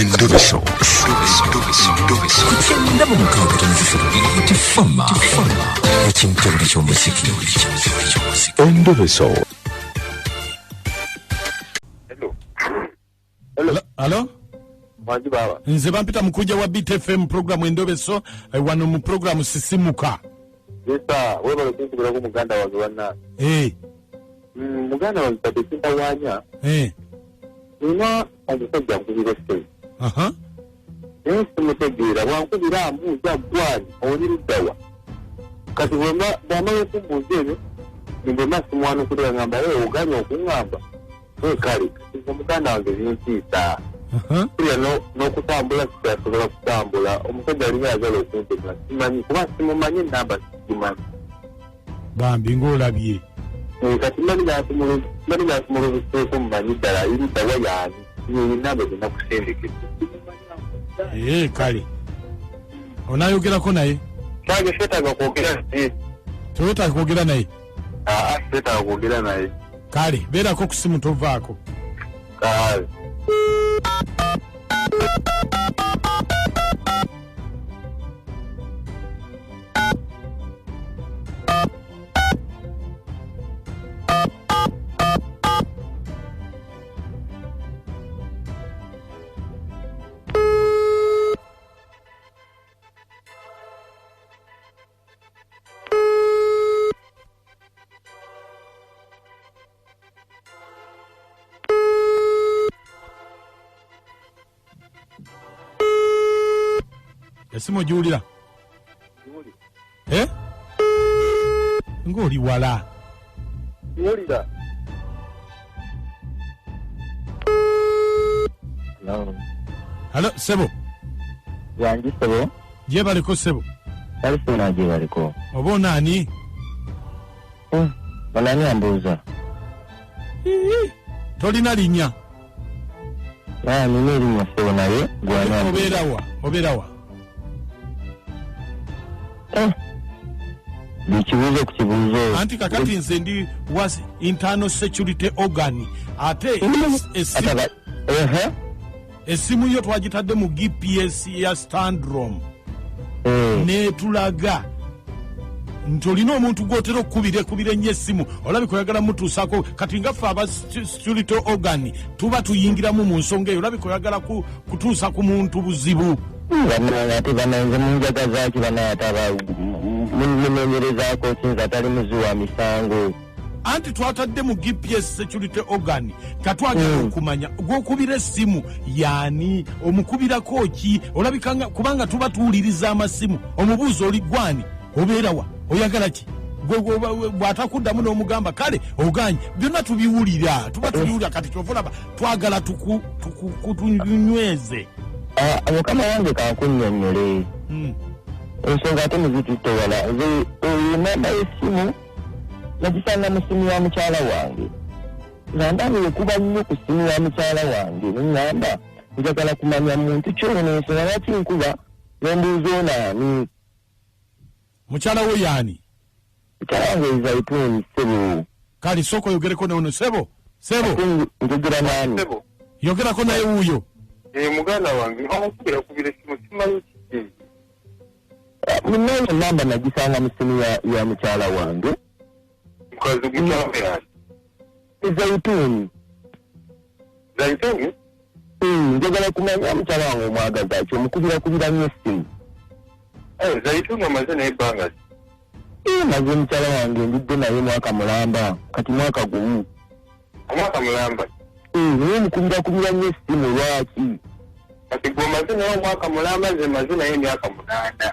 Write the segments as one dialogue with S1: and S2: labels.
S1: Endobeso. Kugenda mu mukabutanzizo tifama. Ekintu eky'omuziki. Endobeso.
S2: Hello?
S3: Mwanji baba.
S2: Nze bampita mukujja wa BTFM program Endobeso wano mu program Sisimuka.
S3: Yesa, wewe unataka ku muganda wange wanna. Muganda wange tatekinda wanya. Nina omusajja nkubira sente. Yesu mutegeera wankubira ambuuza gwani oliruddawa. Kati bwamala okumbuuza ebyo nimbe masimwano kulira ngamba oganya okuŋŋamba. Kale, omuganda wange zintiisa. Kulira n'okutambula kitasobola kutambula. Omusajja alina ayagala okuntegula. Simanyi kuba simumanyi namba simanyi.
S2: Bambi ng'olabye.
S3: Kati mali natumulubiseeko mumanyi ddala ayiruddawa yaani. Namba zonna kusendekeza.
S2: Kale. Onaayogerako naye?
S3: Kage seetaaga kwogera naye.
S2: Toyetaaga kwogera naye?
S3: Seetaaga kwogera naye.
S2: Kale, beerako ku simu tovaako.
S3: Kale.
S2: Esimu giwulira? Ng'oli wala.
S3: Giwulira?
S2: Halo, Sebo?
S4: Yanji Sebo?
S2: Gyebaliko Sebo?
S4: Talisona gyebaliko.
S2: Oba onaani?
S4: Onaani ambuuza?
S2: Tolina linnya?
S4: Nina erinnya Sebo naye gwani ambuuza.
S2: Obeerawa?
S4: Bikibuuzo ku kibuuzo.
S2: Anti kakati nze ndi was internal security organ. Ate esimu yo twagitadde mu GPS ya Standrom. Netulaga nti olina omuntu gw'otera okukubira ennyo essimu olabika oyagala mutuusaako kati nga ffe aba security organ tuba tuyingiramu mu nsonga eyo olabika oyagala kutuusa ku muntu buzibu.
S4: Ate bananze munjagazaaki banayataba mumenyerezaako kinza atali muzi wa misango.
S2: Anti twatadde mu GPS security organ katwagala okumanya gw'okubira essimu yaani omukubirako ki olabika kubanga tuba tuwuliriza amasimu omubuuzo oli gwani obeerawa oyagala ki bw'atakuddamu n'omugamba kale oganye byonna tubiwulira tuba tubiwulira kati kyovulaba twagala tukunyweze.
S4: Mukama wange kankunnyonnyole ensonga ate muzituttewala namba y'essimu nagisanga mu ssimu ya mukyala wange nga ndabire kuba nnyo ku ssimu ya mukyala wange neŋŋamba njagala kumanya muntu kyono ensonga lwaki nkuba nembuuza onaani.
S2: Mukyala wo yaani?
S4: Mukyala wange Zaituni Sebo.
S2: Kale sooka oyogereko ne ono Sebo.
S4: Njogera naani?
S2: Yogerako naye wuuyo.
S3: Muganda wange amukubira essimu simanyi kiki.
S4: Munayo namba nagisanga mu ssimu ya mukyala wange.
S3: Mukazi mukyala yaani?
S4: Zaituni.
S3: Zaituni?
S4: Njagala kumanya mukyala wange omwagaza ki omukubira nnyo essimu.
S3: Zaituni amaze naye ebbanga ki?
S4: Maze mukyala wange ndidde naye mwaka mulamba kati mwaka gumu.
S3: Omwaka mulamba?
S4: Naye mukubira nnyo essimu lwaki?
S3: Kati gwe omaze naye omwaka mulamba nze maze naye emyaka 8.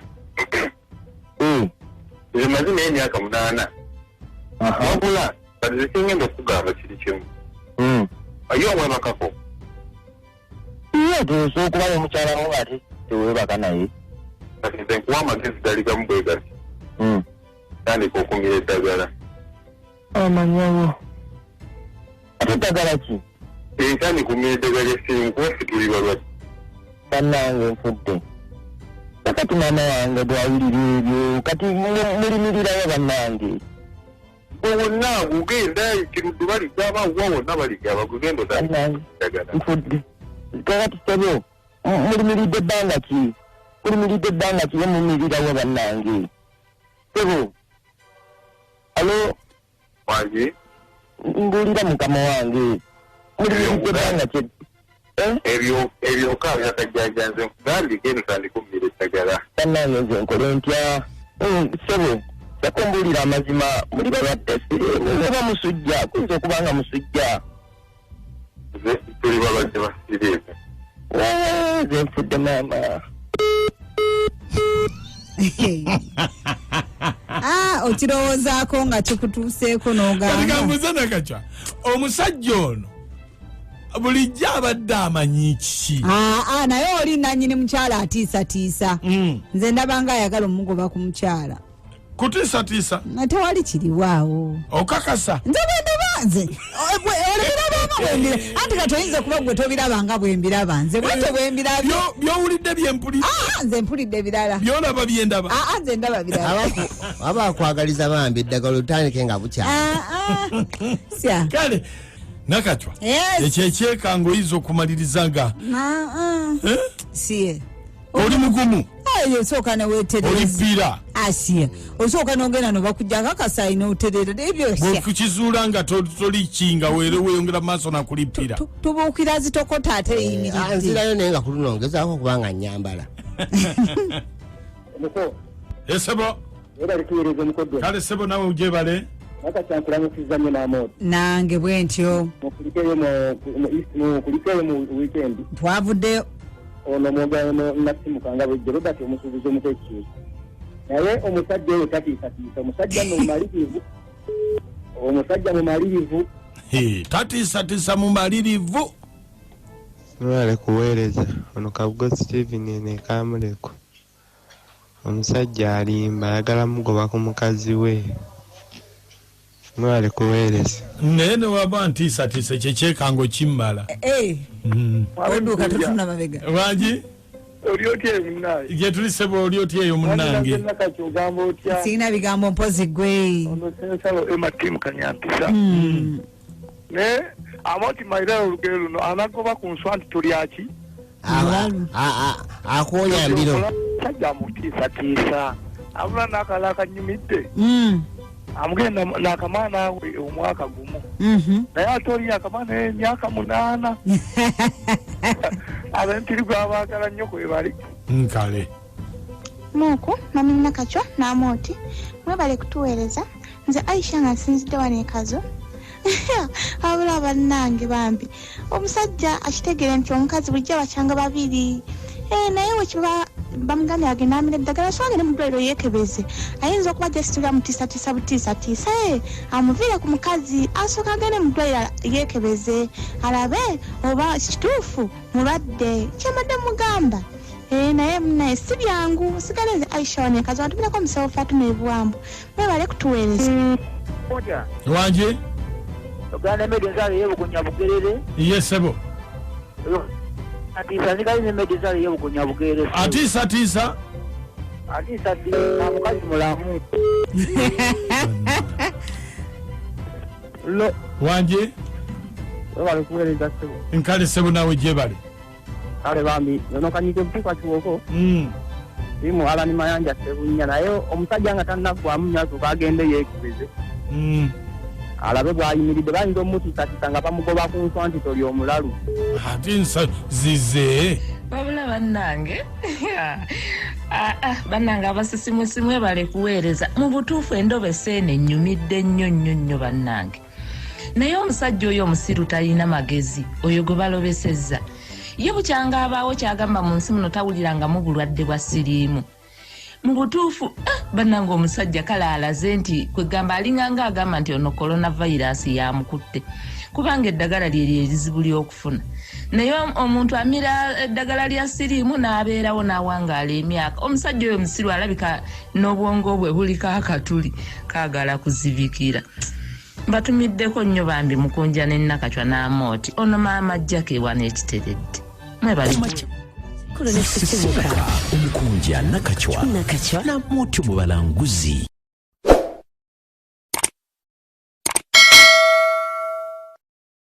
S3: Nze maze naye emyaka 8. Wabula kati ze kingenda okugamba kiri kimu. Aye omwebakako?
S4: Tusobola okubayo omukyala wo ate teweebaka naye.
S3: Kati nze nkuwa amagezi gali gamu bwe gati. Tandika okumira eddagala.
S4: Amanyawo. Ate eddagala ki?
S3: Tandika okumira eddagala essimu kuba ffe tuli balwadde.
S4: Bannange nfudde. Kati maama wange bwawulira ebyo kati mulimirirayo bannange.
S3: Wonna gugenda ekiruddu baligaba wa wonna baligaba gugenda
S4: nfudde. Kakati Sebo mulimiride bbanga ki mulimiride bbanga ki mumirirawo bannange sebo alo
S3: wange
S4: mbulira mukama wange mulimiride bbanga ki
S3: ebyo kawe yakajjanjanze nkugambike ntandikummira eddagala
S4: bannange nze nkole ntya sebo yakumbulira amazima muli balwadde oba musujja kuyinza okubanga musujja
S3: tuli balwadde basiriimu
S4: ze nfudde maama
S5: okirowoozaako nga kikutuuseeko
S2: n'ogambuza nakacwa omusajja ono bulijjo abadde amanyi kiki
S5: naye oli nannyini mukyala atiisatiisa nze ndabanga ayagala omugoba ku mukyala
S2: kutiisatiisa
S5: nga tewali kiriwaawo
S2: okakasa
S5: nze bwendabanze olabirabanga bwembira anti katoyinza kuba gwe tobirabanga bwembiraba nze bwete bwembirabyo
S2: byowulidde byempulidde
S5: nze mpulidde birala
S2: byolaba byendaba
S5: nze ndaba birala
S6: aba akwagaliza bambi eddagala otandike nga bukyala
S5: sya
S2: kale nakacwa ekyo ekyekango oyinza okumaliriza nga
S5: siye
S2: oli mugumu
S5: osooka neweetereza
S2: olipira
S5: asiya osooka nogenda nobakujja kakasaayi noterera ebyo
S2: bwekukizuula nga tolikinga weyongera maaso nakulipira
S5: tubuukira zitokota ate eyimiridde
S6: nzirayo naye nga kulunongezaako kubanga nyambala
S2: esebo kale sebo nawe ujebale
S4: nakakyankulamukiza n'amooti
S5: nange bwe ntyo
S4: mukulikeyo mu wiikendi
S5: twavuddeyo
S4: ono mwogano nasimukanga bwejjo Robert omusuubuzi omutekiisa naye omusajja oyo tatiisatiisa omusajja mumalirivu
S2: tatiisatiisa mumalirivu
S7: mwale kuweereza ono Kabugo Steven ene Kamuleko omusajja alimba ayagala mugoba ku mukazi we mwale kuweereza
S2: naye newaba ntiisatiisa kyekyekango kimmala
S5: oduuka totuna mabega
S2: wangi
S3: oli otya munnaye
S2: gyetuliseba oli otya eyo munnange
S3: nakati ogamba otya
S5: sirina bigambo mpozi gwe
S3: ono sensalo ematimu kanyampisa naye amoti mairala olugero luno anagoba ku nswa nti tolyaki
S6: akonya mbiro
S3: sajja mutiisatiisa abula n'akala akanyumidde amugenda n'akamaana we omwaka gumu naye ate oli akamaana emyaka 8 ab'empiri gwabaagala nnyo kwebali
S2: nkale
S8: muku mami nakacwa n'amooti mwebale kutuweereza nze Aisha nga nsinzidde wano ekazo abula bannange bambi omusajja akitegeera nti omukazi bulijjo bakyanga babiri naye wekiba bamugambye agenda amira eddagala so agende mu ddwaliro yeekebeze ayinza okuba gesitula mutiisatiisa butiisatiisa amuviire ku mukazi asooka agende mu ddwaliro yeekebeze alabe oba kituufu mulwadde kyembadde mugamba naye munaye si byangu sigale nze Aisha wanekazi watumirako omusawo Fatuma ebuwambu mwebale kutuweereza
S2: wangi
S4: oganda emedi enzaalo yebugunya bugerere
S2: yesebo
S4: atiisa nzigali nemedi enzaalo yebugunya bugerere
S2: atiisatiisa
S4: atiisatiisa mukazi mulamu lo
S2: wangi
S4: webale kuweereza sebo
S2: nkale sebo nawe gyebale
S4: kale bambi nonokanyike butuuka kiwoko imu alani mayanja sebunya naye omusajja nga tannagwamu nyazuka agende yeekebeze alabe bwayimiridde bayinza omutiisatiisa nga bamugoba ku nswa nti toli omulalu
S2: ati nsa zize
S9: wabula bannange bannange abasisimusimwe bale kuweereza mu butuufu endobe eseene ennyumidde nnyo bannange naye omusajja oyo omusiru talina magezi oyo gwe balobesezza ye bukyanga abaawo kyagamba mu nsi muno tawulirangamu bulwadde bwa siriimu mu butuufu bannange omusajja kale alaze nti kwegamba alinganga agamba nti ono coronavirus yamukutte kubanga eddagala lye lizibu ly'okufuna naye omuntu amira eddagala lya siriimu n'abeerawo n'awangaala emyaka omusajja oyo musiru alabika n'obwongo bwe buliko akatuli kaagala kuzibikira mbatumiddeko nnyo bambi mukunja n'ennakacwa n'amooti ono maama jjako ewana ekiteredde mwebali
S1: omukunja nakacwa n'amooti omubalanguzi